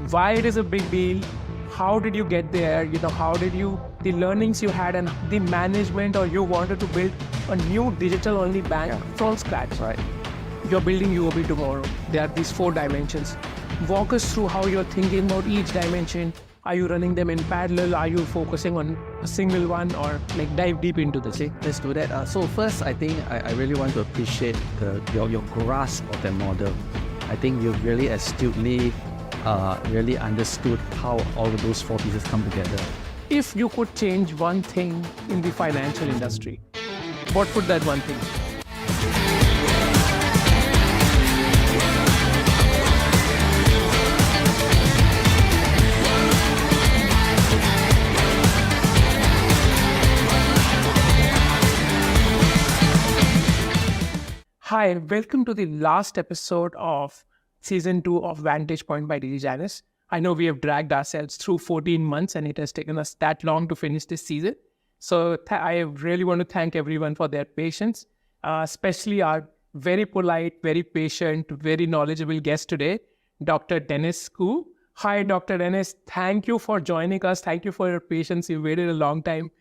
why it is a big deal, how did you get there, the learnings you had and the management, or you wanted to build a new digital only bank from scratch. Right. You're building UOB tomorrow. There are these 4 dimensions. Walk us through how you're thinking about each dimension. Are you running them in parallel? Are you focusing on a single one, or dive deep into this? Okay, let's do that. So first, I think I really want to appreciate your grasp of the model. I think you've really astutely really understood how all of those 4 pieces come together. If you could change one thing in the financial industry, what would that one thing be? Hi, welcome to the last episode of Season 2 of Vantage Point by Dennis. I know we have dragged ourselves through 14 months and it has taken us that long to finish this season. So I really want to thank everyone for their patience, especially our very polite, very patient, very knowledgeable guest today, Dr. Dennis Khoo. Hi, Dr. Dennis. Thank you for joining us. Thank you for your patience. You waited a long time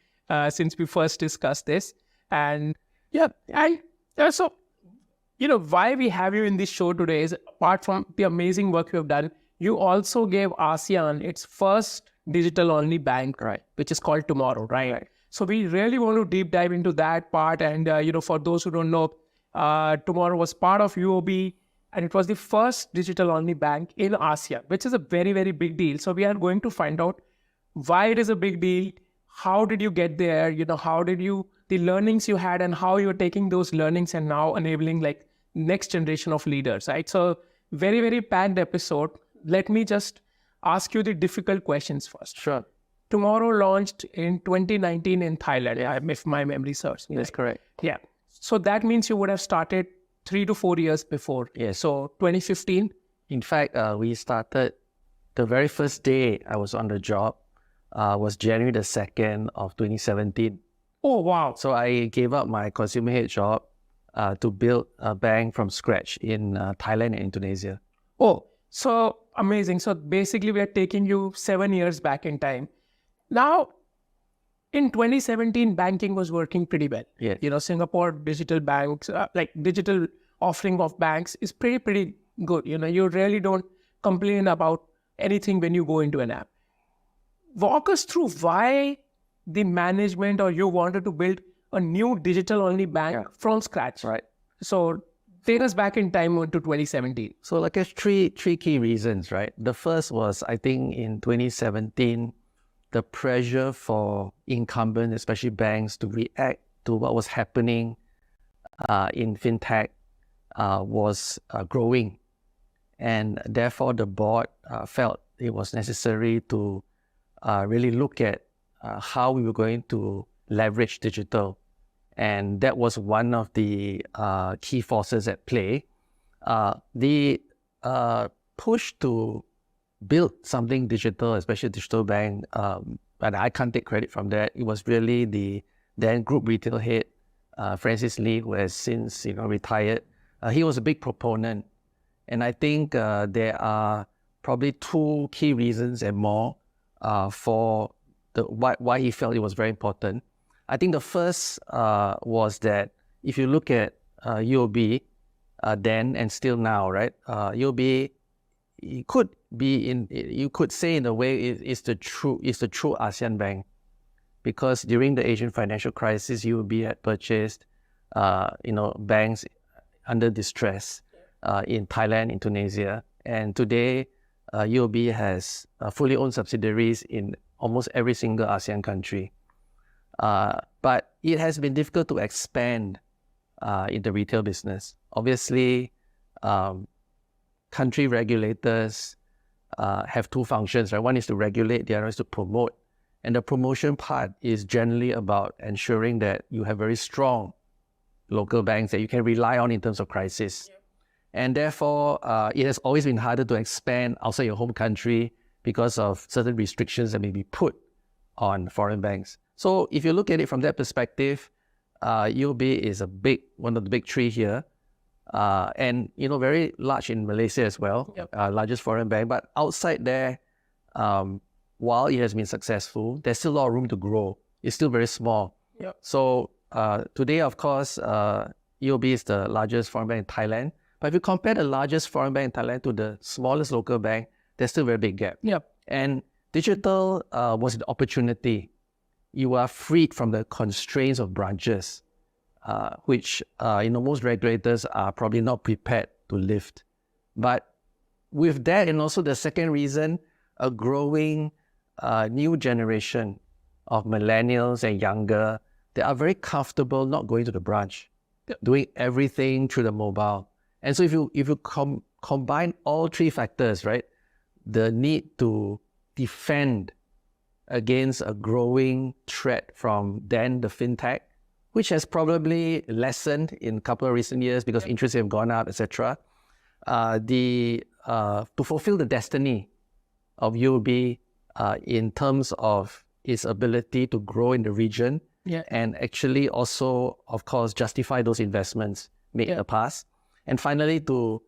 since we first discussed this. And so why we have you in this show today is, apart from the amazing work you have done, you also gave ASEAN its first digital-only bank, Right. which is called Tomorrow, right? So we really want to deep dive into that part. And, for those who don't know, Tomorrow was part of UOB, and it was the first digital-only bank in ASEAN, which is a very, very big deal. So we are going to find out why it is a big deal, how did you get there, the learnings you had and how you're taking those learnings and now enabling next generation of leaders, right? So very, very packed episode. Let me just ask you the difficult questions first. Sure. Tomorrow launched in 2019 in Thailand, if my memory serves me. That's correct. Yeah. So that means you would have started 3 to 4 years before. Yes. So 2015. In fact, we started the very first day I was on the job was January the 2nd of 2017. Oh, wow. So I gave up my consumer head job to build a bank from scratch in Thailand and Indonesia. Oh, so amazing. So basically we are taking you 7 years back in time. Now, in 2017, banking was working pretty well. Yes. Singapore digital banks, digital offering of banks is pretty good. You really don't complain about anything when you go into an app. Walk us through why the management or you wanted to build a new digital-only bank from scratch. Right. So take us back in time to 2017. So there's three key reasons, right? The first was, I think in 2017, the pressure for incumbents, especially banks, to react to what was happening in fintech was growing. And therefore, the board felt it was necessary to really look at how we were going to leverage digital. And that was one of the key forces at play. The push to build something digital, especially a digital bank, and I can't take credit from that. It was really the then group retail head, Francis Lee, who has since retired. He was a big proponent. And I think there are probably 2 key reasons and more for why he felt it was very important. I think the first was that if you look at UOB then and still now, right? UOB you could say in a way it's the true ASEAN bank, because during the Asian financial crisis, UOB had purchased banks under distress in Thailand, Indonesia, and today UOB has fully owned subsidiaries in almost every single ASEAN country. But it has been difficult to expand in the retail business. Obviously, country regulators have 2 functions, right? One is to regulate, the other is to promote. And the promotion part is generally about ensuring that you have very strong local banks that you can rely on in terms of crisis. Yep. And therefore, it has always been harder to expand outside your home country because of certain restrictions that may be put on foreign banks. So if you look at it from that perspective, UOB is one of the big 3 here. and very large in Malaysia as well, Yep. Largest foreign bank. But outside there, while it has been successful, there's still a lot of room to grow. It's still very small. Yep. So today, of course, EOB is the largest foreign bank in Thailand. But if you compare the largest foreign bank in Thailand to the smallest local bank, there's still a very big gap. Yep. And digital was an opportunity. You are freed from the constraints of branches, which most regulators are probably not prepared to lift. But with that, and also the second reason, a growing new generation of millennials and younger, they are very comfortable not going to the branch, doing everything through the mobile. And so if you combine all three factors, right, the need to defend against a growing threat from then the fintech, which has probably lessened in a couple of recent years because interest rates have gone up, etc. To fulfill the destiny of UOB in terms of its ability to grow in the region, and actually also, of course, justify those investments made in the past. And finally, to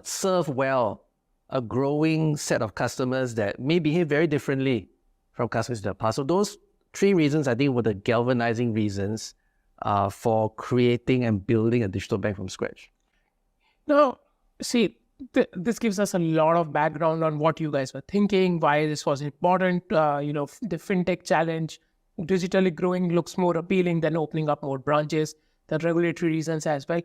serve well a growing set of customers that may behave very differently from customers in the past. So those three reasons, I think, were the galvanizing reasons for creating and building a digital bank from scratch. Now, see, this gives us a lot of background on what you guys were thinking, why this was important. The fintech challenge, digitally growing looks more appealing than opening up more branches, the regulatory reasons as well.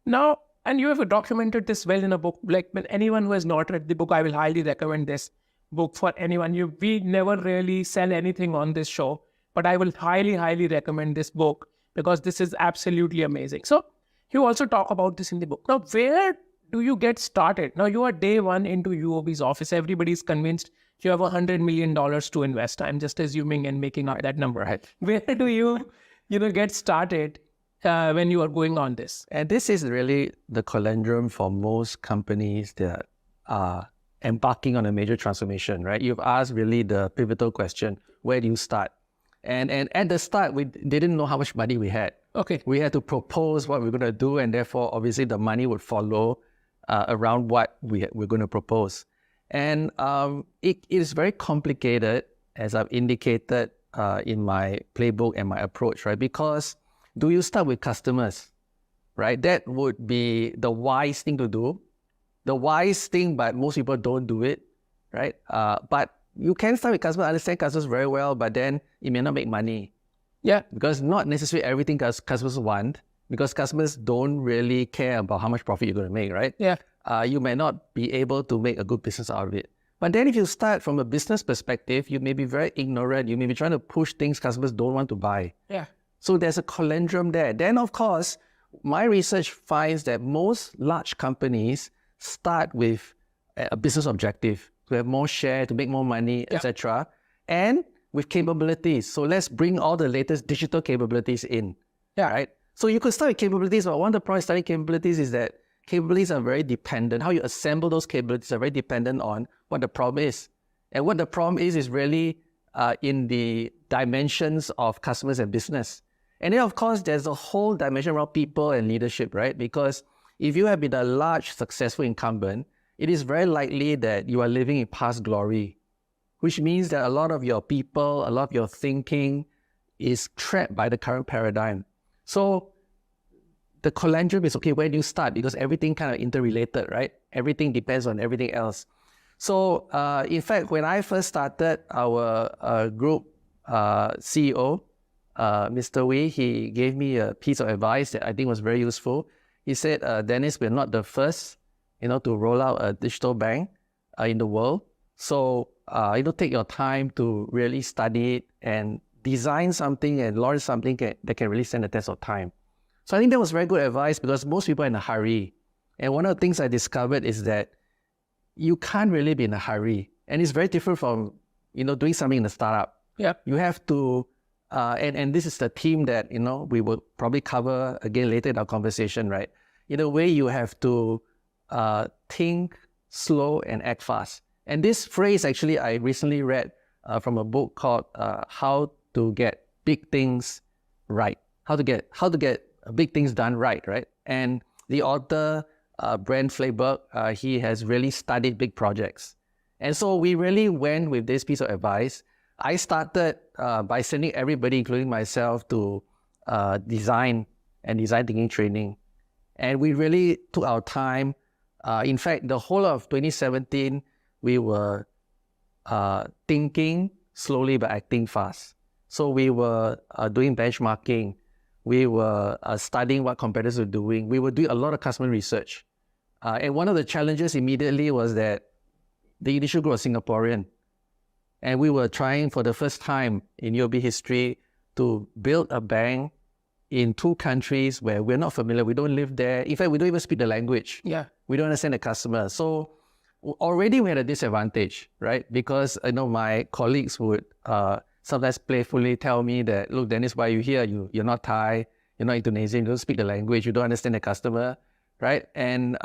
Now, and you have documented this well in a book. Like, when anyone who has not read the book, I will highly recommend this book for anyone. We never really sell anything on this show, but I will highly, highly recommend this book because this is absolutely amazing. So you also talk about this in the book. Now, where do you get started? Now, you are day one into UOB's office. Everybody's convinced you have $100 million to invest. I'm just assuming and making up that number. Right. Where do you get started when you are going on this? And this is really the conundrum for most companies that are embarking on a major transformation, right? You've asked really the pivotal question, where do you start? And at the start, we didn't know how much money we had. Okay. We had to propose what we're going to do, and therefore, obviously, the money would follow around what we're going to propose. And it is very complicated, as I've indicated in my playbook and my approach, right? Because do you start with customers, right? That would be the wise thing to do. The wise thing, but most people don't do it, right? But you can start with customers, understand customers very well, but then it may not make money. Yeah. Because not necessarily everything customers want, because customers don't really care about how much profit you're going to make, right? Yeah. You may not be able to make a good business out of it. But then if you start from a business perspective, you may be very ignorant. You may be trying to push things customers don't want to buy. Yeah. So there's a conundrum there. Then, of course, my research finds that most large companies start with a business objective, to have more share, to make more money, etc. And with capabilities. So let's bring all the latest digital capabilities in. Yeah. Right? So you could start with capabilities, but one of the problems studying capabilities is that capabilities are very dependent. How you assemble those capabilities are very dependent on what the problem is. And what the problem is really in the dimensions of customers and business. And then, of course, there's a whole dimension around people and leadership, right? Because if you have been a large, successful incumbent, it is very likely that you are living in past glory, which means that a lot of your people, a lot of your thinking is trapped by the current paradigm. So the conundrum is, okay, where do you start? Because everything kind of interrelated, right? Everything depends on everything else. So in fact, when I first started, our group CEO, Mr. Wee, he gave me a piece of advice that I think was very useful. He said, Dennis, we're not the first, to roll out a digital bank in the world. So, take your time to really study it and design something and launch something that can really stand the test of time. So I think that was very good advice because most people are in a hurry. And one of the things I discovered is that you can't really be in a hurry. And it's very different from, doing something in a startup. Yeah. You have to, and this is the theme that, we will probably cover again later in our conversation, right? In a way, you have to think slow and act fast. And this phrase, actually, I recently read from a book called How to Get Big Things Right. How to get big things done right, right? And the author, Brent Flayberg, he has really studied big projects. And so we really went with this piece of advice. I started by sending everybody, including myself, to design and design thinking training. And we really took our time. In fact, the whole of 2017, we were thinking slowly but acting fast. So we were doing benchmarking. We were studying what competitors were doing. We were doing a lot of customer research. And one of the challenges immediately was that the initial group was Singaporean. And we were trying for the first time in UOB history to build a bank in two countries where we're not familiar. We don't live there. In fact, we don't even speak the language. Yeah. We don't understand the customer. So already we had a disadvantage, right? Because my colleagues would sometimes playfully tell me that, look, Dennis, why are you here? You're not Thai, you're not Indonesian, you don't speak the language, you don't understand the customer, right? And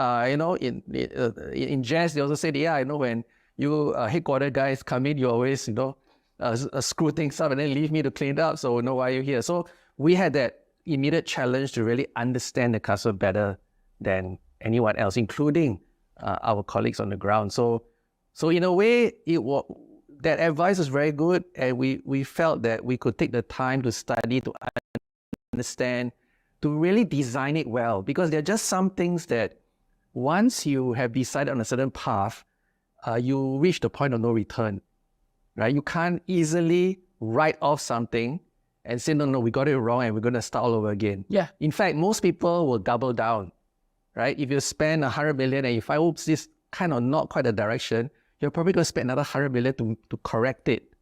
in jazz, they also said, yeah, when you headquarter guys come in, you always screw things up and then leave me to clean it up. So why are you here? So we had that immediate challenge to really understand the customer better than anyone else, including our colleagues on the ground. So in a way, that advice was very good, and we felt that we could take the time to study, to understand, to really design it well, because there are just some things that once you have decided on a certain path, you reach the point of no return, right? You can't easily write off something and say, no, we got it wrong and we're going to start all over again. Yeah. In fact, most people will double down, right? If you spend 100 million and you find, oops, this kind of not quite the direction, you're probably going to spend another 100 million to correct it.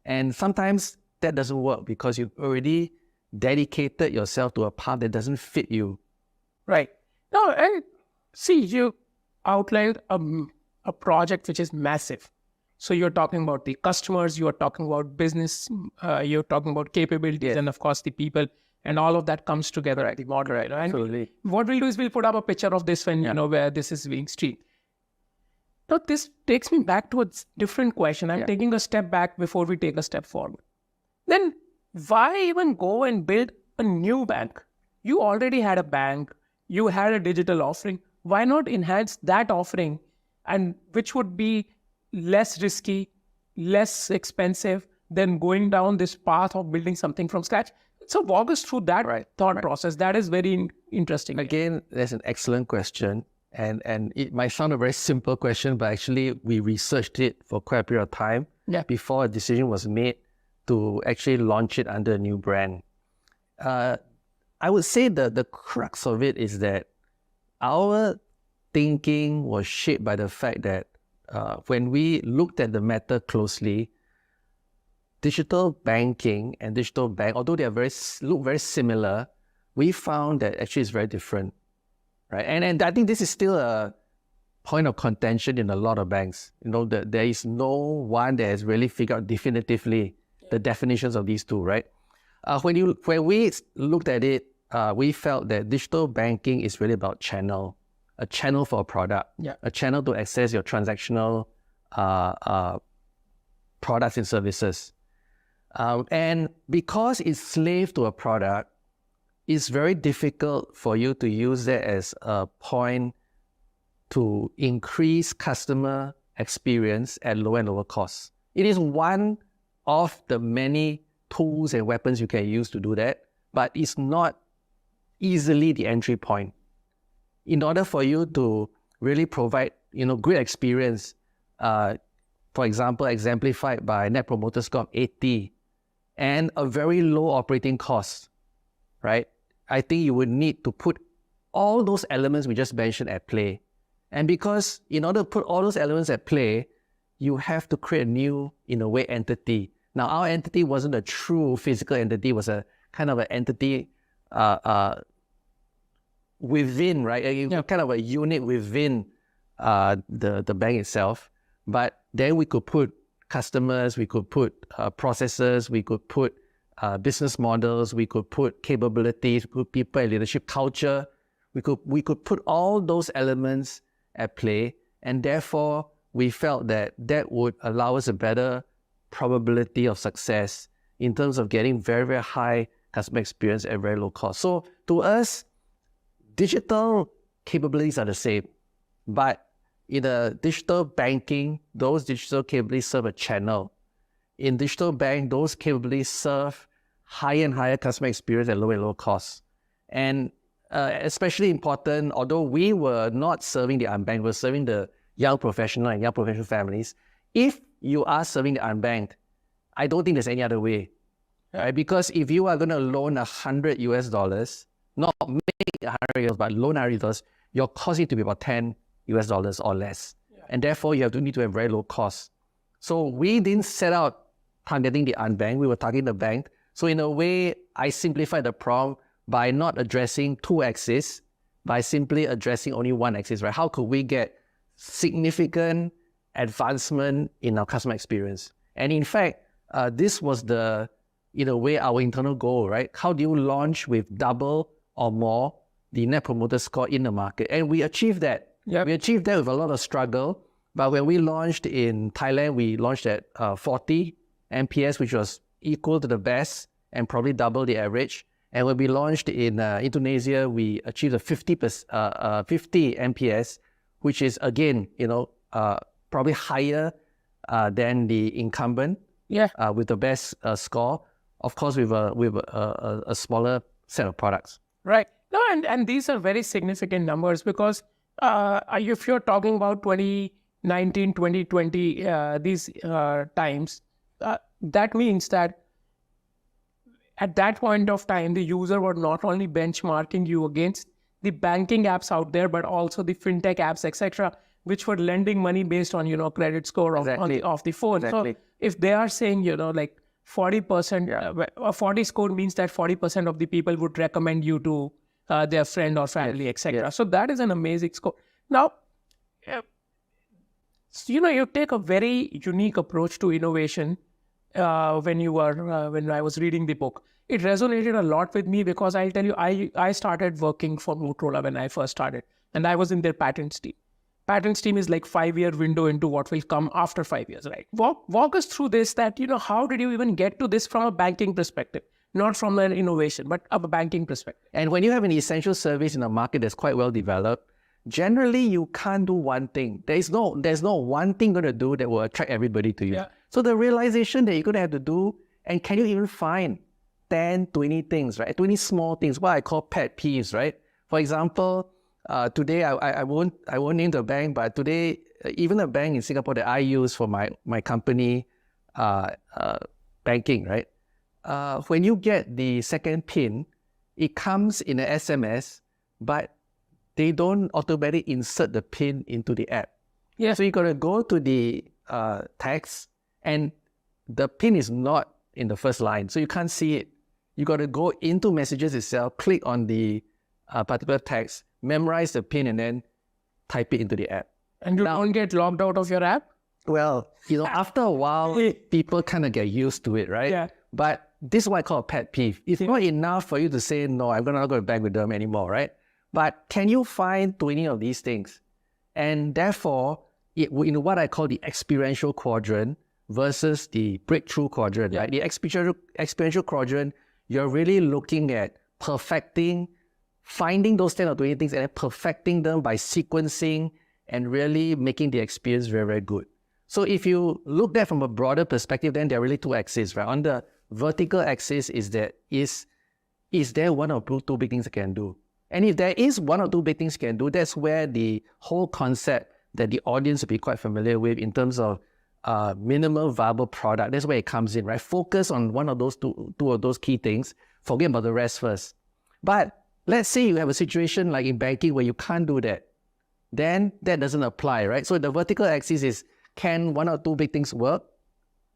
And sometimes that doesn't work because you've already dedicated yourself to a path that doesn't fit you. Right. Now, see, you outlined a project which is massive. So you're talking about the customers, you're talking about business, you're talking about capabilities, and of course the people, and all of that comes together at the model. Right? And Absolutely. what we'll do is we'll put up a picture of this when, where this is being streamed. Now, this takes me back to a different question. I'm taking a step back before we take a step forward. Then why even go and build a new bank? You already had a bank, you had a digital offering. Why not enhance that offering, and which would be less risky, less expensive than going down this path of building something from scratch? So walk us through that thought process. That is very interesting. Again, that's an excellent question. And it might sound a very simple question, but actually we researched it for quite a period of time before a decision was made to actually launch it under a new brand. I would say that the crux of it is that our thinking was shaped by the fact that when we looked at the matter closely, digital banking and digital bank, although they look very similar, we found that actually it's very different. Right, and I think this is still a point of contention in a lot of banks. That there is no one that has really figured out definitively the definitions of these two. Right, when we looked at it, we felt that digital banking is really about a channel for a product, a channel to access your transactional products and services, and because it's slave to a product, it's very difficult for you to use that as a point to increase customer experience at lower and lower costs. It is one of the many tools and weapons you can use to do that, but it's not easily the entry point. In order for you to really provide, great experience, for example, exemplified by Net Promoter Score of 80 and a very low operating cost, right? I think you would need to put all those elements we just mentioned at play. And because in order to put all those elements at play, you have to create a new, in a way, entity. Now, our entity wasn't a true physical entity, it was a kind of an entity within, right? Kind of a unit within the bank itself. But then we could put customers, we could put processes, we could put business models, we could put capabilities, we could put people and leadership culture. We could put all those elements at play, and therefore we felt that would allow us a better probability of success in terms of getting very, very high customer experience at very low cost. So to us, digital capabilities are the same. But in the digital banking, those digital capabilities serve a channel. In digital bank, those capabilities serve higher and higher customer experience at lower and lower costs. And especially important, although we were not serving the unbanked, we were serving the young professional and young professional families. If you are serving the unbanked, I don't think there's any other way. Right? Because if you are going to loan $100, not make $100, but loan $100, your cost need to be about $10 or less. Yeah. And therefore, you need to have very low costs. So we didn't set out targeting the unbanked, we were targeting the banked. So in a way, I simplified the problem by not addressing two axes, by simply addressing only one axis, right? How could we get significant advancement in our customer experience? And in fact, this was in a way, our internal goal, right? How do you launch with double or more the Net Promoter Score in the market? And we achieved that. Yep. We achieved that with a lot of struggle. But when we launched in Thailand, we launched at 40 NPS, which was equal to the best and probably double the average. And when we launched in Indonesia, we achieved a 50 NPS, which is again, probably higher than the incumbent. Yeah. With the best score, of course, with a smaller set of products. Right. No, and these are very significant numbers because if you're talking about 2019, 2020, these times, that means that at that point of time, the user was not only benchmarking you against the banking apps out there, but also the fintech apps, etc., which were lending money based on, credit score of the phone. Exactly. So if they are saying, like 40%, 40 score means that 40% of the people would recommend you to their friend or family, etc. Yes. So that is an amazing score. Now, you take a very unique approach to innovation. When I was reading the book, it resonated a lot with me because I'll tell you, I started working for Motorola when I first started, and I was in their patents team. Patents team is like 5-year window into what will come after 5 years, right? Walk us through this, that, how did you even get to this from a banking perspective? Not from an innovation, but a banking perspective. And when you have an essential service in a market that's quite well developed, generally you can't do one thing. There's no one thing going to do that will attract everybody to you. Yeah. So the realization that you're going to have to do, and can you even find 10, 20 things, right? 20 small things, what I call pet peeves, right? For example, today, I won't name the bank, but today, even a bank in Singapore that I use for my company banking, right? When you get the second PIN, it comes in an SMS, but they don't automatically insert the PIN into the app. Yeah. So you got to go to the text, and the PIN is not in the first line, so you can't see it. You got to go into messages itself, click on the particular text, memorize the PIN, and then type it into the app. And you don't get logged out of your app? Well, after a while, people kind of get used to it, right? Yeah. But this is what I call a pet peeve. It's not enough for you to say, no, I'm not going to bank with them anymore, right? But can you find 20 of these things? And therefore, in what I call the experiential quadrant versus the breakthrough quadrant, right? The experiential quadrant, you're really looking at perfecting, finding those 10 or 20 things and then perfecting them by sequencing and really making the experience very, very good. So if you look at it from a broader perspective, then there are really two axes, right? On the vertical axis is there one or two big things I can do? And if there is one or two big things you can do, that's where the whole concept that the audience will be quite familiar with in terms of minimal viable product, that's where it comes in, right? Focus on one of those two of those key things, forget about the rest first. But let's say you have a situation like in banking where you can't do that, then that doesn't apply, right? So the vertical axis is, can one or two big things work?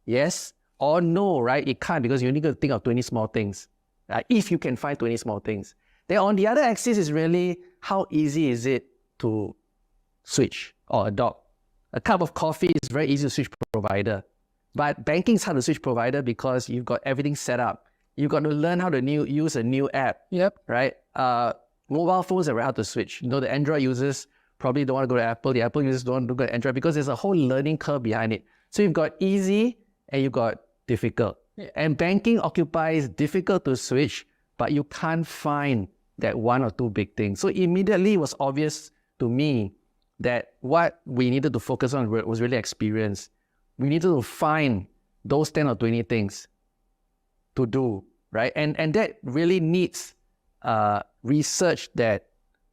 Yes or no, right? It can't, because you need to think of 20 small things, right? If you can find 20 small things. Then on the other axis is really, how easy is it to switch or adopt? A cup of coffee is very easy to switch provider. But banking is hard to switch provider because you've got everything set up. You've got to learn how to use a new app, right? Mobile phones are very hard to switch. The Android users probably don't want to go to Apple. The Apple users don't want to go to Android because there's a whole learning curve behind it. So you've got easy and you've got difficult. Yeah. And banking occupies difficult to switch, but you can't find that one or two big things. So immediately it was obvious to me that what we needed to focus on was really experience. We needed to find those 10 or 20 things to do, right? And that really needs research that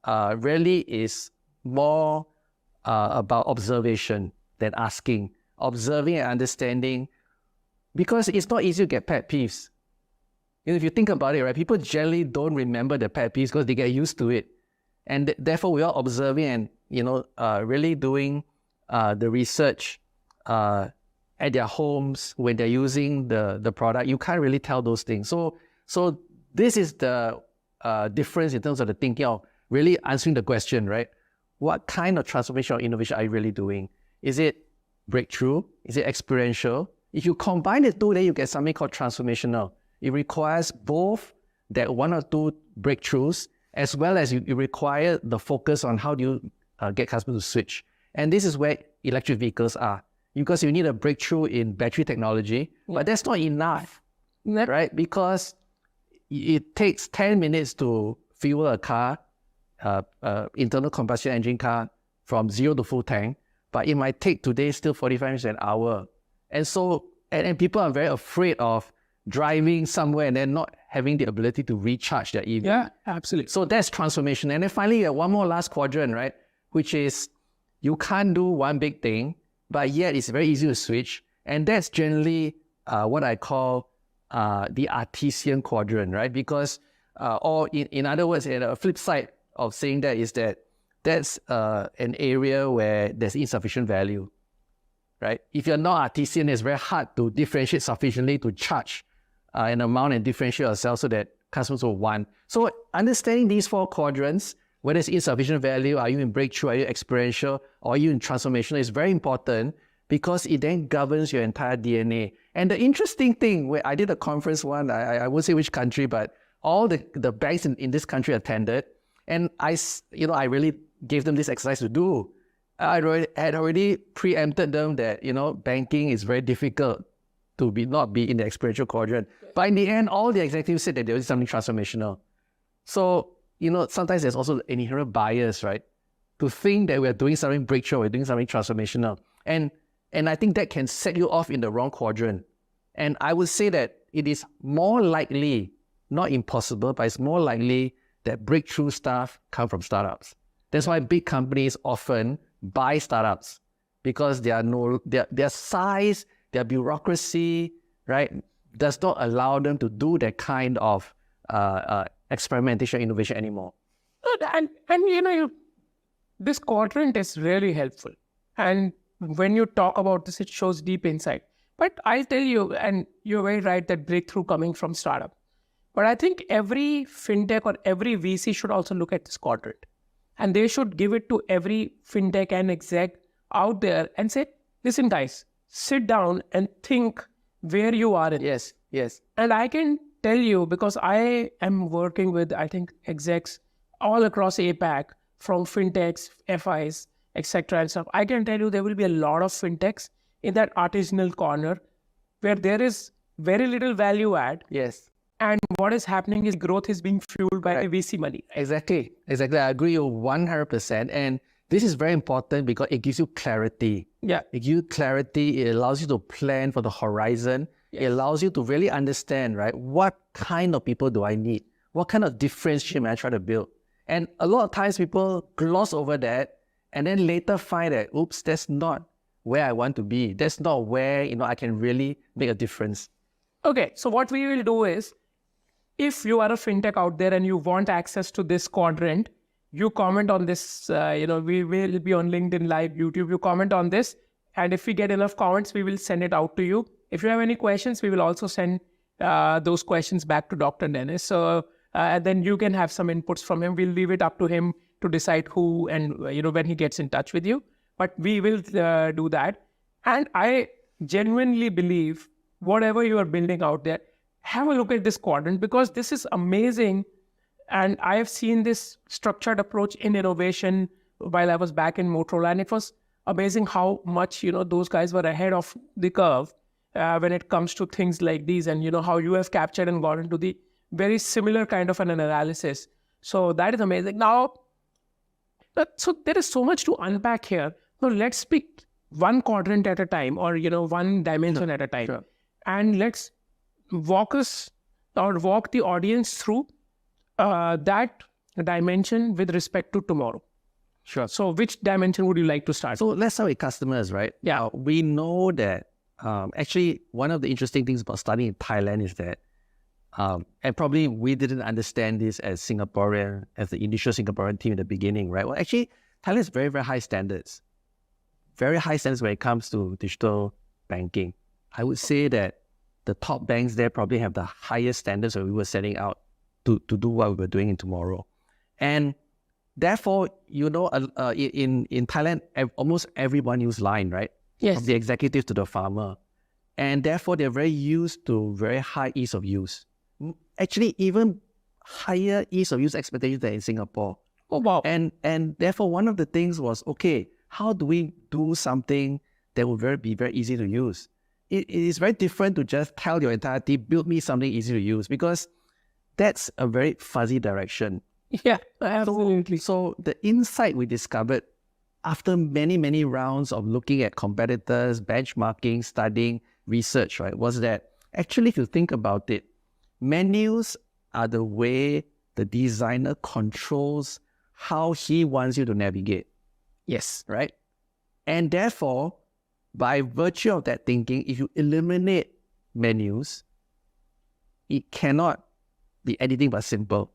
really is more about observation than asking. Observing and understanding, because it's not easy to get pet peeves. If you think about it, right, people generally don't remember the pet peeves because they get used to it. And therefore, we are observing and, really doing the research at their homes when they're using the product. You can't really tell those things. So this is the difference in terms of the thinking of really answering the question, right? What kind of transformation or innovation are you really doing? Is it breakthrough? Is it experiential? If you combine the two, then you get something called transformational. It requires both that one or two breakthroughs, as well as you require the focus on how do you get customers to switch. And this is where electric vehicles are, because you need a breakthrough in battery technology, but that's not enough, right? Because it takes 10 minutes to fuel a car, internal combustion engine car, from 0 to full tank, but it might take today still 45 minutes to an hour. And so, and people are very afraid of driving somewhere and then not having the ability to recharge their EV. Yeah, absolutely. So that's transformation. And then finally, one more last quadrant, right? Which is you can't do one big thing, but yet it's very easy to switch. And that's generally what I call the artisan quadrant, right? Because, or in other words, a flip side of saying that is that that's an area where there's insufficient value, right? If you're not artisan, it's very hard to differentiate sufficiently to charge an amount and differentiate yourself so that customers will want. So understanding these four quadrants, whether it's insufficient value, are you in breakthrough, are you experiential, or are you in transformational, is very important because it then governs your entire DNA. And the interesting thing, where I did a conference one, I won't say which country, but all the banks in this country attended, and I really gave them this exercise to do. I had already preempted them that, banking is very difficult to not be in the experiential quadrant. But in the end, all the executives said that there was something transformational. So, sometimes there's also an inherent bias, right? To think that we're doing something breakthrough, we're doing something transformational. And I think that can set you off in the wrong quadrant. And I would say that it is more likely, not impossible, but it's more likely that breakthrough stuff come from startups. That's why big companies often buy startups, because their size, their bureaucracy, right, does not allow them to do that kind of experimentation, innovation anymore. And this quadrant is really helpful. And when you talk about this, it shows deep insight. But I'll tell you, and you're very right, that breakthrough coming from startup. But I think every fintech or every VC should also look at this quadrant. And they should give it to every fintech and exec out there and say, listen, guys, sit down and think where you are in. Yes. And I can tell you, because I am working with, I think, execs all across APAC, from fintechs, FIs, etc. and stuff. I can tell you there will be a lot of fintechs in that artisanal corner where there is very little value add. Yes. And what is happening is growth is being fueled by VC money. Exactly. I agree with you 100%. And this is very important because it gives you clarity. Yeah. It gives you clarity. It allows you to plan for the horizon. Yes. It allows you to really understand, right? What kind of people do I need? What kind of differentiation am I trying to build? And a lot of times people gloss over that and then later find that, oops, that's not where I want to be. That's not where, I can really make a difference. Okay. So what we will do is, if you are a fintech out there and you want access to this quadrant, you comment on this, we will be on LinkedIn Live, YouTube, you comment on this. And if we get enough comments, we will send it out to you. If you have any questions, we will also send those questions back to Dr. Dennis. So and then you can have some inputs from him. We'll leave it up to him to decide who and, when he gets in touch with you. But we will do that. And I genuinely believe whatever you are building out there, have a look at this quadrant, because this is amazing. And I have seen this structured approach in innovation while I was back in Motorola, and it was amazing how much, those guys were ahead of the curve when it comes to things like these, and, how you have captured and got into the very similar kind of an analysis. So that is amazing. Now, so there is so much to unpack here. Now let's pick one quadrant at a time, or one dimension at a time, Sure. and let's walk the audience through that dimension with respect to tomorrow. Sure. So which dimension would you like to start? So let's start with customers, right? Yeah. We know that actually one of the interesting things about studying in Thailand is that, and probably we didn't understand this as Singaporean, as the initial Singaporean team in the beginning, right? Well, actually, Thailand has very, very high standards. Very high standards when it comes to digital banking. I would say that the top banks there probably have the highest standards when we were setting out to do what we were doing in tomorrow. And therefore, in Thailand, almost everyone uses Line, right? Yes. From the executive to the farmer. And therefore, they're very used to very high ease of use. Actually, even higher ease of use expectations than in Singapore. Oh, wow. And therefore, one of the things was, okay, how do we do something that will be very easy to use? It is very different to just tell your entire team, build me something easy to use, because that's a very fuzzy direction. Yeah, absolutely. So the insight we discovered after many, many rounds of looking at competitors, benchmarking, studying, research, right, was that actually, if you think about it, menus are the way the designer controls how he wants you to navigate. Yes. Right? And therefore, by virtue of that thinking, if you eliminate menus, it cannot be anything but simple.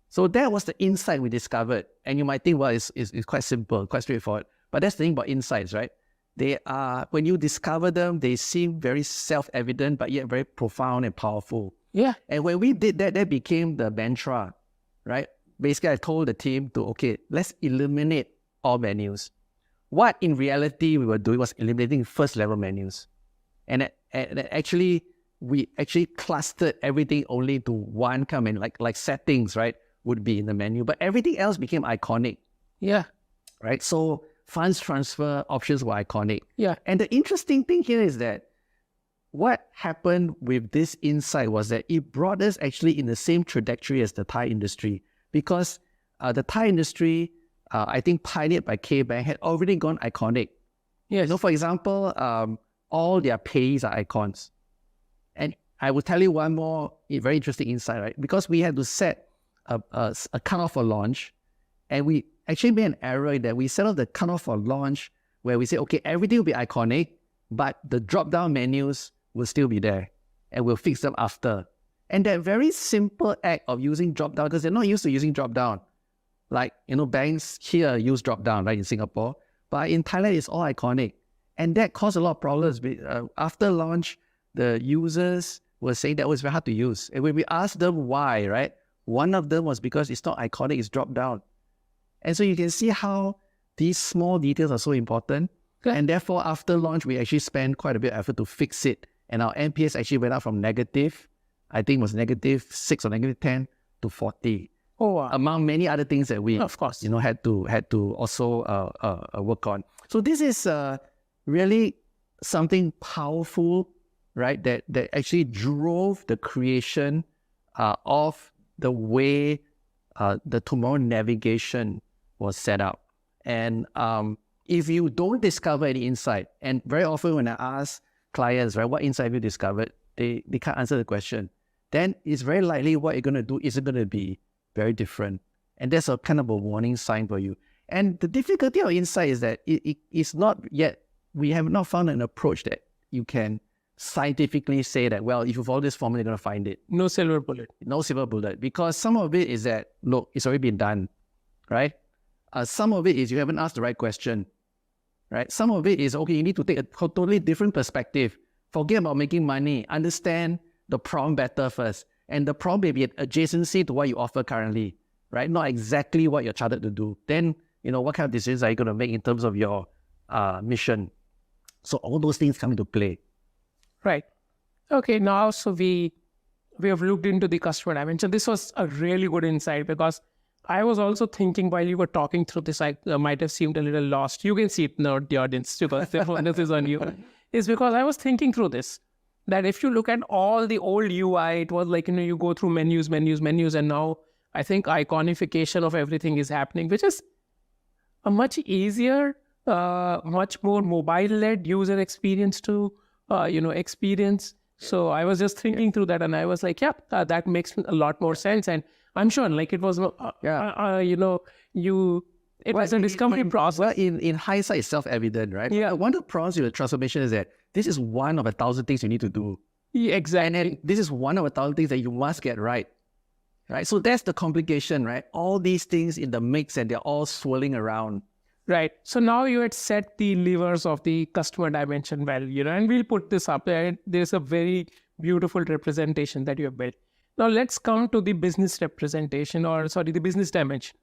So that was the insight we discovered. And you might think, well, it's quite simple, quite straightforward. But that's the thing about insights, right? They are, when you discover them, they seem very self-evident, but yet very profound and powerful. Yeah. And when we did that, that became the mantra, right? Basically, I told the team to, okay, let's eliminate all menus. What in reality we were doing was eliminating first level menus. And actually, we actually clustered everything only into one comment, like settings, right, would be in the menu. But everything else became iconic. Yeah. Right? So funds transfer options were iconic. Yeah. And the interesting thing here is that what happened with this insight was that it brought us actually in the same trajectory as the Thai industry, because the Thai industry, I think pioneered by K-Bank, had already gone iconic. Yes. For example, all their payees are icons. And I will tell you one more very interesting insight, right? Because we had to set a cutoff for launch, and we actually made an error in that we set up the cutoff for launch where we say, okay, everything will be iconic, but the drop-down menus will still be there, and we'll fix them after. And that very simple act of using drop-down, because they're not used to using drop-down. Like, banks here use drop-down, right, in Singapore. But in Thailand, it's all iconic. And that caused a lot of problems. After launch, the users were saying that was very hard to use. And when we asked them why, right, one of them was because it's not iconic, it's drop-down. And so you can see how these small details are so important. Okay. And therefore, after launch, we actually spent quite a bit of effort to fix it. And our NPS actually went up from negative, I think it was -6 or -10 to 40. Oh, wow. Among many other things that we, Of course, had to also work on. So this is really something powerful, right? That actually drove the creation of the way the tomorrow navigation was set up. And if you don't discover any insight, and very often when I ask clients, right, what insight have you discovered, they can't answer the question. Then it's very likely what you're going to do isn't going to be very different. And that's a kind of a warning sign for you. And the difficulty of insight is that it's not yet, we have not found an approach that you can scientifically say that, well, if you follow this formula, you're going to find it. No silver bullet. No silver bullet. Because some of it is that, look, it's already been done, right? Some of it is you haven't asked the right question, right? Some of it is, okay, you need to take a totally different perspective. Forget about making money. Understand the problem better first. And the problem may be an adjacency to what you offer currently, right? Not exactly what you're chartered to do. Then, what kind of decisions are you going to make in terms of your mission? So all those things come into play. Right. Okay, now, so we have looked into the customer dimension. This was a really good insight, because I was also thinking while you were talking through this, I might have seemed a little lost. You can see it now, the audience, because the focus is on you. It's because I was thinking through this, that if you look at all the old UI, it was like, you go through menus, and now I think iconification of everything is happening, which is a much easier, much more mobile-led user experience to, experience. So I was just thinking through that, and I was like, yeah, that makes a lot more sense. And I'm sure, like, it was, it was a discovery process. Well, in hindsight, it's self-evident, right? Yeah. One of the problems with the transformation is that this is one of 1,000 things you need to do. Yeah, exactly. And this is one of 1,000 things that you must get right. Right? So that's the complication, right? All these things in the mix and they're all swirling around. Right. So now you had set the levers of the customer dimension well, and we'll put this up there. There's a very beautiful representation that you have built. Now let's come to the business representation, the business dimension.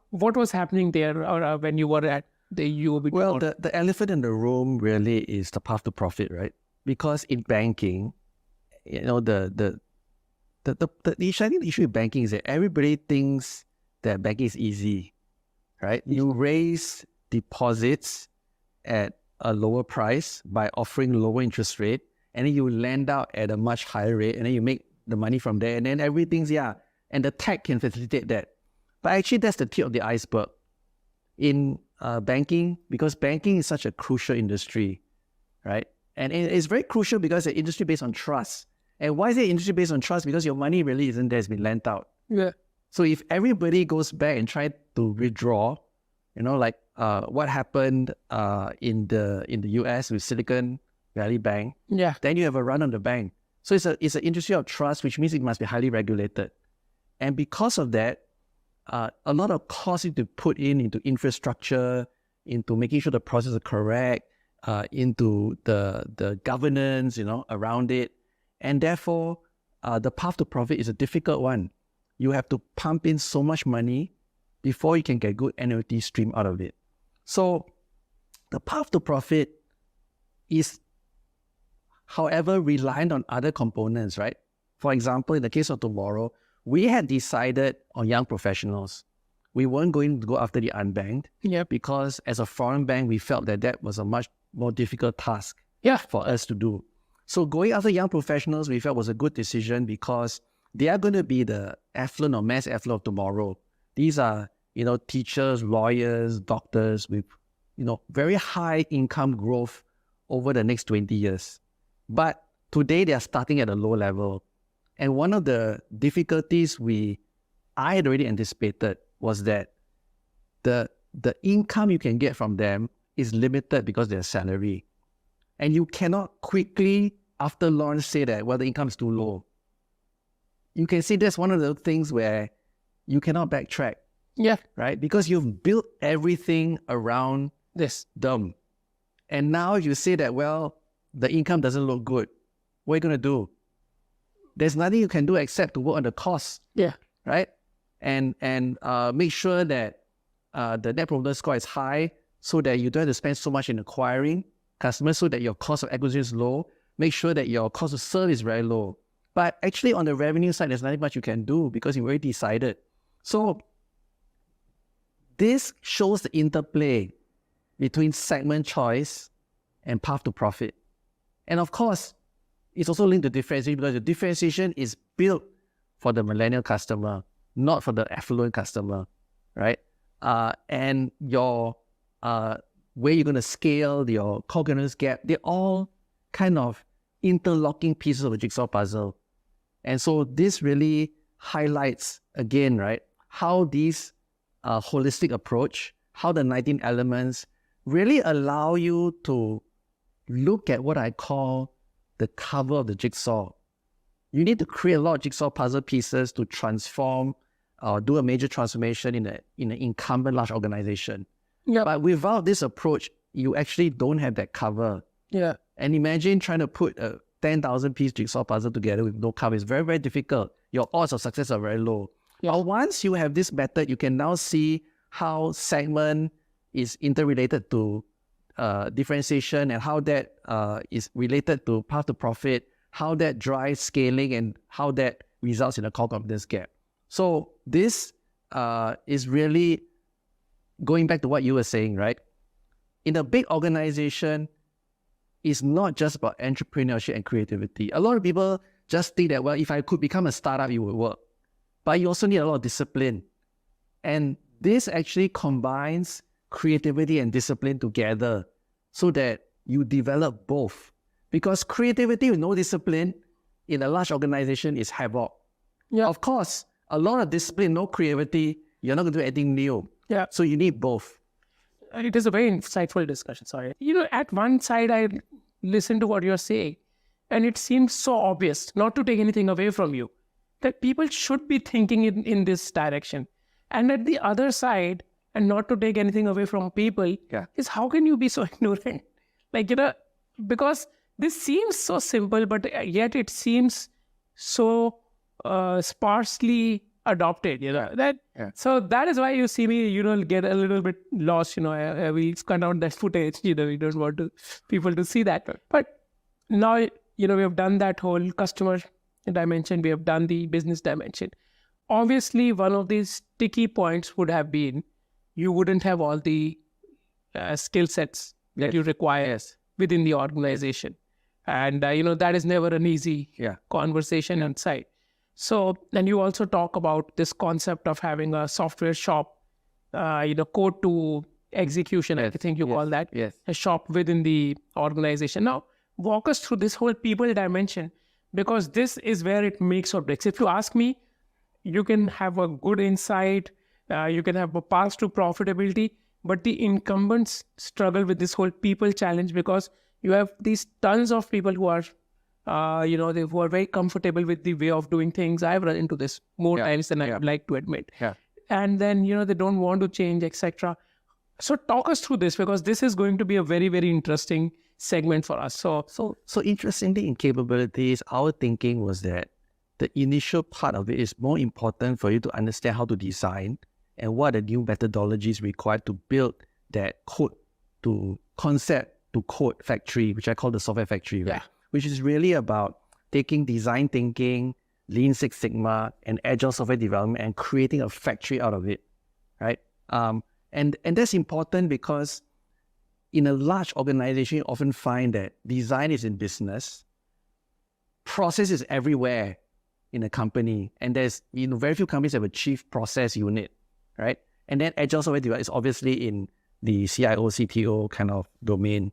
What was happening there when you were at the UOB? Well, the elephant in the room really is the path to profit, right? Because in banking, the issue with banking is that everybody thinks that banking is easy, right? You raise deposits at a lower price by offering lower interest rate, and then you lend out at a much higher rate, and then you make the money from there, and then everything's, and the tech can facilitate that. But actually, that's the tip of the iceberg. In banking, because banking is such a crucial industry, right? And it's very crucial because it's an industry based on trust. And why is it industry based on trust? Because your money really isn't there, it's been lent out. Yeah. So if everybody goes back and try to withdraw, like what happened in the US with Silicon Valley Bank, then you have a run on the bank. So it's an industry of trust, which means it must be highly regulated. And because of that, a lot of costs need to put into infrastructure, into making sure the processes are correct, into the governance, around it. And therefore, the path to profit is a difficult one. You have to pump in so much money before you can get good annuity stream out of it. So the path to profit is, however, reliant on other components, right? For example, in the case of tomorrow, we had decided on young professionals. We weren't going to go after the unbanked because as a foreign bank, we felt that was a much more difficult task for us to do. So going after young professionals, we felt was a good decision because they are going to be the affluent or mass affluent of tomorrow. These are, teachers, lawyers, doctors with, very high income growth over the next 20 years. But today they are starting at a low level. And one of the difficulties I had already anticipated was that the income you can get from them is limited because their salary. And you cannot quickly, after launch, say that, the income is too low. You can see that's one of the things where you cannot backtrack. Yeah. Right? Because you've built everything around them. And now you say that, the income doesn't look good. What are you going to do? There's nothing you can do except to work on the cost. Yeah. Right? And make sure that the net promoter score is high so that you don't have to spend so much in acquiring customers, so that your cost of acquisition is low. Make sure that your cost of serve is very low. But actually on the revenue side, there's nothing much you can do because you already decided. So this shows the interplay between segment choice and path to profit. And of course, it's also linked to differentiation because the differentiation is built for the millennial customer, not for the affluent customer, right? And your where you're going to scale, your core governance gap, they're all kind of interlocking pieces of a jigsaw puzzle. And so this really highlights, again, right, how these holistic approach, how the 19 elements really allow you to look at what I call the cover of the jigsaw. You need to create a lot of jigsaw puzzle pieces to transform or do a major transformation in an incumbent large organization. Yeah. But without this approach, you actually don't have that cover. Yeah. And imagine trying to put a 10,000 piece jigsaw puzzle together with no cover. It's very, very difficult. Your odds of success are very low. Yeah. But once you have this method, you can now see how segment is interrelated to differentiation and how that is related to path to profit, how that drives scaling and how that results in a core competence gap. So this is really going back to what you were saying, right? In a big organization, it's not just about entrepreneurship and creativity. A lot of people just think that, if I could become a startup, it would work. but you also need a lot of discipline. And this actually combines creativity and discipline together so that you develop both. Because creativity with no discipline in a large organization is havoc. Yeah. Of course, a lot of discipline, no creativity, you're not going to do anything new. Yeah. So you need both. It is a very insightful discussion. Sorry. At one side, I listen to what you're saying, and it seems so obvious, not to take anything away from you, that people should be thinking in this direction. And at the other side, and not to take anything away from people, is how can you be so ignorant? Because this seems so simple, but yet it seems so sparsely adopted, So that is why you see me, get a little bit lost, we cut out that footage, we don't want people to see that. But now, we have done that whole customer dimension, we have done the business dimension. Obviously, one of these sticky points would have been, you wouldn't have all the skill sets that you require within the organization. And, that is never an easy conversation inside. So, and you also talk about this concept of having a software shop, code to execution, I think you call that, a shop within the organization. Now, walk us through this whole people dimension, because this is where it makes or breaks. If you ask me, you can have a good insight, you can have a path to profitability, but the incumbents struggle with this whole people challenge, because you have these tons of people who are who are very comfortable with the way of doing things. I've run into this more times than I would like to admit. And then, they don't want to change, etc. So talk us through this, because this is going to be a very, very interesting segment for us. So interestingly, in capabilities, our thinking was that the initial part of it is more important for you to understand how to design and what are the new methodologies required to build that code to concept to code factory, which I call the software factory, right? Which is really about taking design thinking, Lean Six Sigma, and agile software development and creating a factory out of it, right? And that's important because in a large organization, you often find that design is in business, process is everywhere in a company, and there's very few companies have a chief process unit, right? And then agile software development is obviously in the CIO, CTO kind of domain,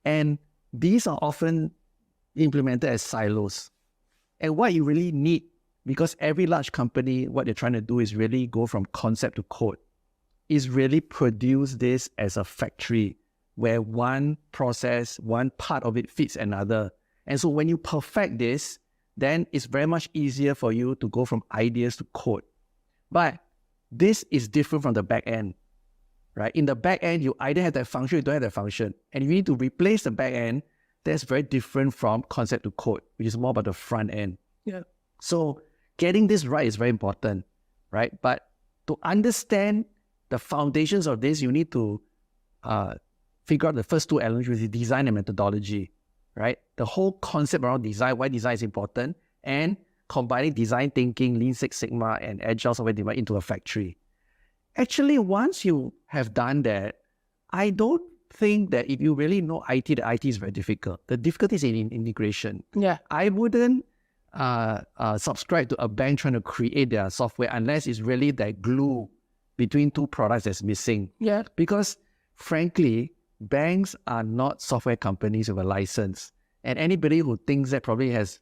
and these are often implemented as silos. And what you really need, because every large company, what they're trying to do is really go from concept to code, is really produce this as a factory where one process, one part of it fits another. And so when you perfect this, then it's very much easier for you to go from ideas to code. But this is different from the back end, right? In the back end, you either have that function or you don't have that function. And if you need to replace the back end, that's very different from concept to code, which is more about the front end. So getting this right is very important, right? But to understand the foundations of this, you need to figure out the first two elements, which is design and methodology, right? The whole concept around design, why design is important, and combining design thinking, Lean Six Sigma, and agile software development into a factory. Actually, once you have done that, I don't think that if you really know IT, the IT is very difficult. The difficulty is in integration. I wouldn't subscribe to a bank trying to create their software unless it's really that glue between two products that's missing. Because frankly, banks are not software companies with a license. And anybody who thinks that probably has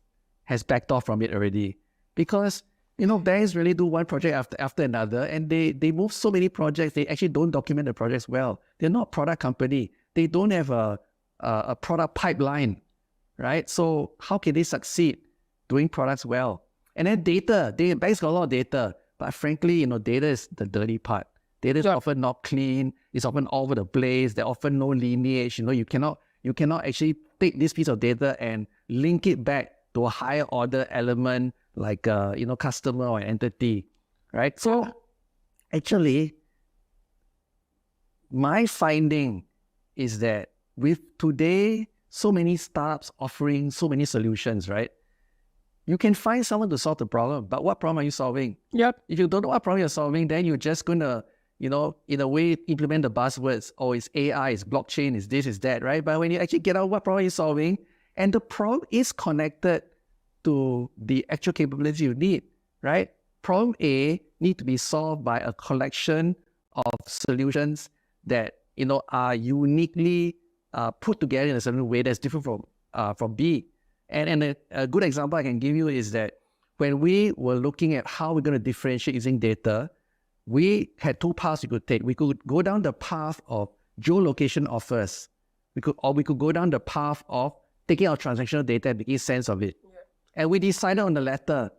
backed off from it already. Because banks really do one project after another, and they move so many projects, they actually don't document the projects well. They're not a product company. They don't have a product pipeline, right? So how can they succeed doing products well? And then data, banks got a lot of data, but frankly, data is the dirty part. Data is often not clean. It's often all over the place. There's often no lineage. You cannot actually take this piece of data and link it back to a higher order element like customer or entity, right? So actually, my finding is that with today so many startups offering so many solutions, right? You can find someone to solve the problem, but what problem are you solving? If you don't know what problem you're solving, then you're just gonna, in a way, implement the buzzwords. Oh, it's AI, it's blockchain, it's this, it's that, right? But when you actually get out what problem you're solving, and the problem is connected to the actual capability you need, right? problem A need to be solved by a collection of solutions that are uniquely put together in a certain way that's different from B. And a good example I can give you is that when we were looking at how we're going to differentiate using data, we had two paths we could take. We could go down the path of geolocation offers. We could go down the path of taking our transactional data and making sense of it. Yeah. And we decided on the latter,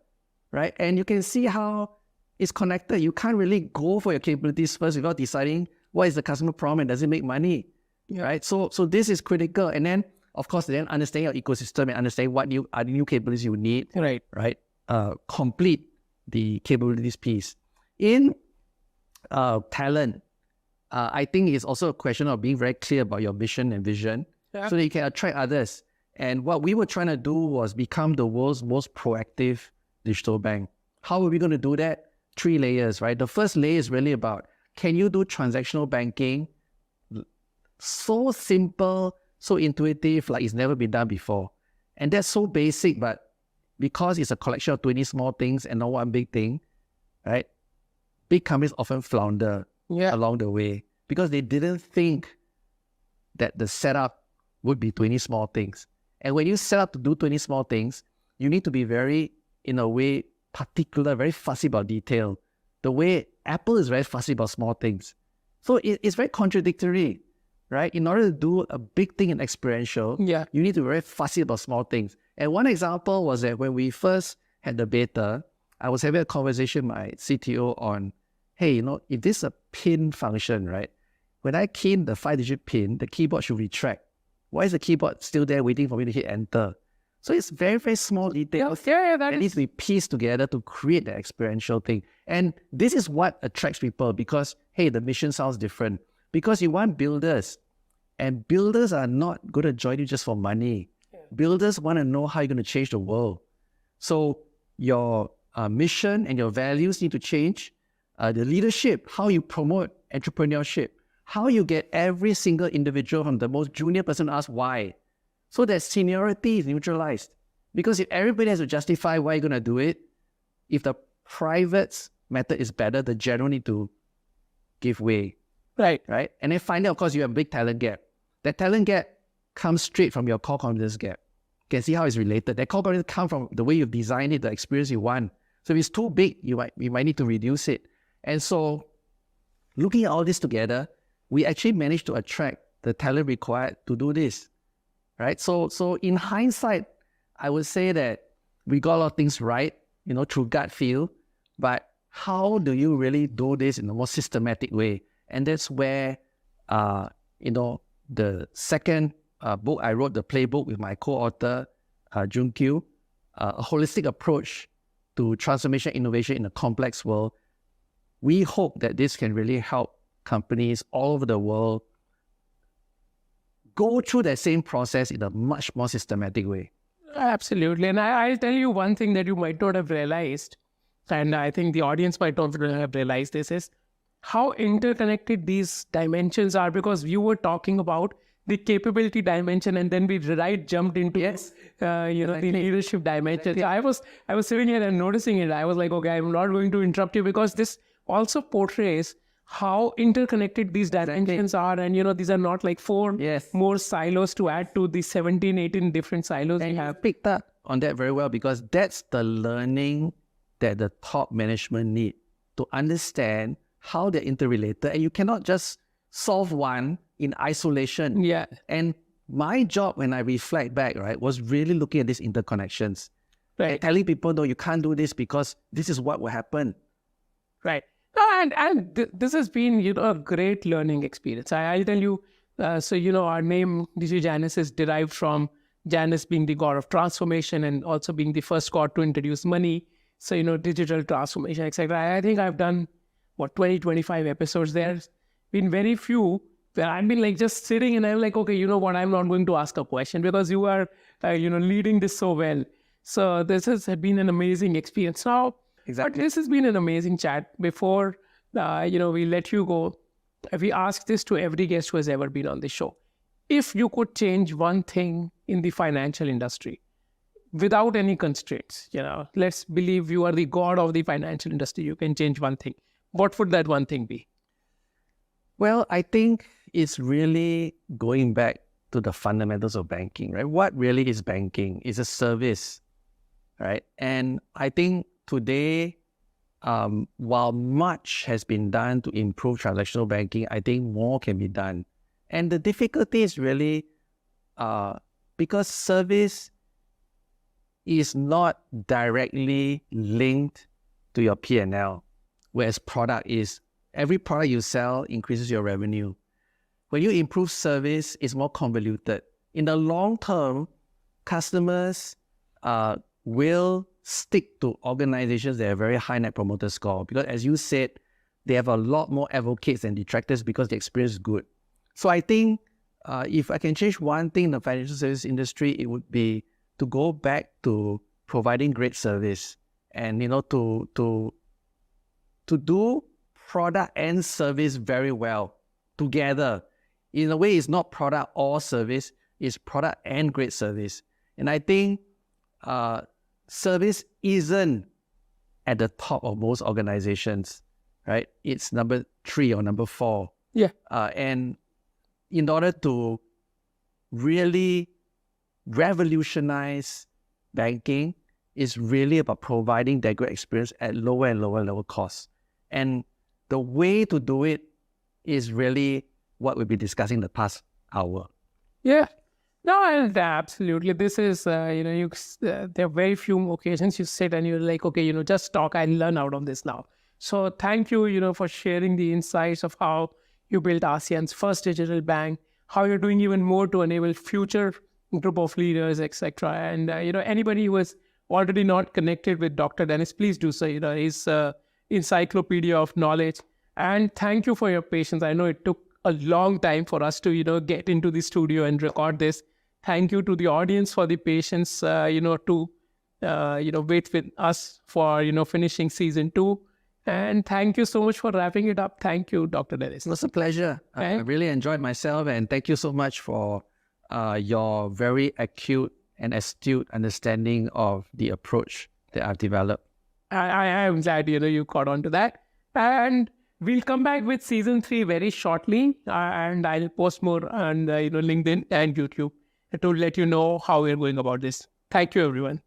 right? And you can see how it's connected. You can't really go for your capabilities first without deciding what is the customer problem and does it make money, right? So this is critical. And then, of course, then understanding your ecosystem and understanding what new capabilities you need, right? Complete the capabilities piece. In talent, I think it's also a question of being very clear about your mission and vision so that you can attract others. And what we were trying to do was become the world's most proactive digital bank. How are we going to do that? 3 layers, right? The first layer is really about, can you do transactional banking so simple, so intuitive, like it's never been done before? And that's so basic, but because it's a collection of 20 small things and not one big thing, right? Big companies often flounder along the way because they didn't think that the setup would be 20 small things. And when you set up to do 20 small things, you need to be very, in a way, particular, very fussy about detail. The way Apple is very fussy about small things. So it's very contradictory, right? In order to do a big thing in experiential, you need to be very fussy about small things. And one example was that when we first had the beta, I was having a conversation with my CTO on, hey, if this is a pin function, right? When I key in the 5-digit pin, the keyboard should retract. Why is the keyboard still there waiting for me to hit enter? So it's very, very small details that needs to be pieced together to create the experiential thing. And this is what attracts people because, hey, the mission sounds different. Because you want builders, and builders are not going to join you just for money. Builders want to know how you're going to change the world. So your mission and your values need to change. The leadership, how you promote entrepreneurship, how you get every single individual from the most junior person to ask why. So that seniority is neutralized. Because if everybody has to justify why you're going to do it, if the private method is better, the general need to give way. Right? And then finally, of course, you have a big talent gap. That talent gap comes straight from your core competence gap. You can see how it's related. That core competence comes from the way you've designed it, the experience you want. So if it's too big, you might need to reduce it. And so looking at all this together, we actually managed to attract the talent required to do this, right? So in hindsight, I would say that we got a lot of things right, through gut feel, but how do you really do this in a more systematic way? And that's where, the second book I wrote, the playbook with my co-author, Jun Kyu, a holistic approach to transformation innovation in a complex world. We hope that this can really help companies all over the world go through that same process in a much more systematic way. Absolutely. And I'll tell you one thing that you might not have realized, and I think the audience might not have realized this, is how interconnected these dimensions are, because you were talking about the capability dimension and then we jumped into the leadership dimension. So I was sitting here and noticing it. I was like, okay, I'm not going to interrupt you because this also portrays how interconnected these dimensions are. And, these are not like 4 more silos to add to the 17, 18 different silos and we have. Picked up on that very well because that's the learning that the top management need to understand how they're interrelated. And you cannot just solve one in isolation. And my job when I reflect back, right, was really looking at these interconnections. And telling people, no, you can't do this because this is what will happen. Right. This has been, a great learning experience. I'll tell you, our name, Digi Janus, is derived from Janus being the god of transformation and also being the first god to introduce money. So, digital transformation, etc. I think I've done, 20, 25 episodes. There's been very few where I've been just sitting and I'm like, okay, you know what, I'm not going to ask a question because you are, leading this so well. So this has been an amazing experience. Now, but this has been an amazing chat. Before, we let you go, we ask this to every guest who has ever been on the show. If you could change one thing in the financial industry, without any constraints. Let's believe you are the god of the financial industry. You can change one thing. What would that one thing be? Well, I think it's really going back to the fundamentals of banking, right? What really is banking? It's a service, right? And I think today, while much has been done to improve transactional banking, I think more can be done. And the difficulty is really because service is not directly linked to your P&L, whereas product is. Every product you sell increases your revenue. When you improve service, it's more convoluted. In the long term, customers will stick to organizations that have very high net promoter score because, as you said, they have a lot more advocates and detractors because the experience is good. So I think if I can change one thing in the financial service industry, it would be to go back to providing great service and to do product and service very well together. In a way, it's not product or service, it's product and great service. And I think service isn't at the top of most organizations, right? It's number 3 or number 4. Yeah. And in order to really revolutionize banking, it's really about providing that great experience at lower and lower costs. And the way to do it is really what we'll be discussing the past hour. Yeah. No, and absolutely. This is, there are very few occasions you sit and you're like, okay, just talk. I learn out of this now. So thank you, for sharing the insights of how you built ASEAN's first digital bank, how you're doing even more to enable future group of leaders, etc. And, anybody who is already not connected with Dr. Dennis, please do so. He's encyclopedia of knowledge. And thank you for your patience. I know it took a long time for us to, get into the studio and record this. Thank you to the audience for the patience, to, wait with us for, finishing season 2. And thank you so much for wrapping it up. Thank you, Dr. Dennis. It was a pleasure. I really enjoyed myself, and thank you so much for your very acute and astute understanding of the approach that I've developed. I am glad, you caught on to that. And we'll come back with season 3 very shortly. And I'll post more on, LinkedIn and YouTube to let you know how we're going about this. Thank you, everyone.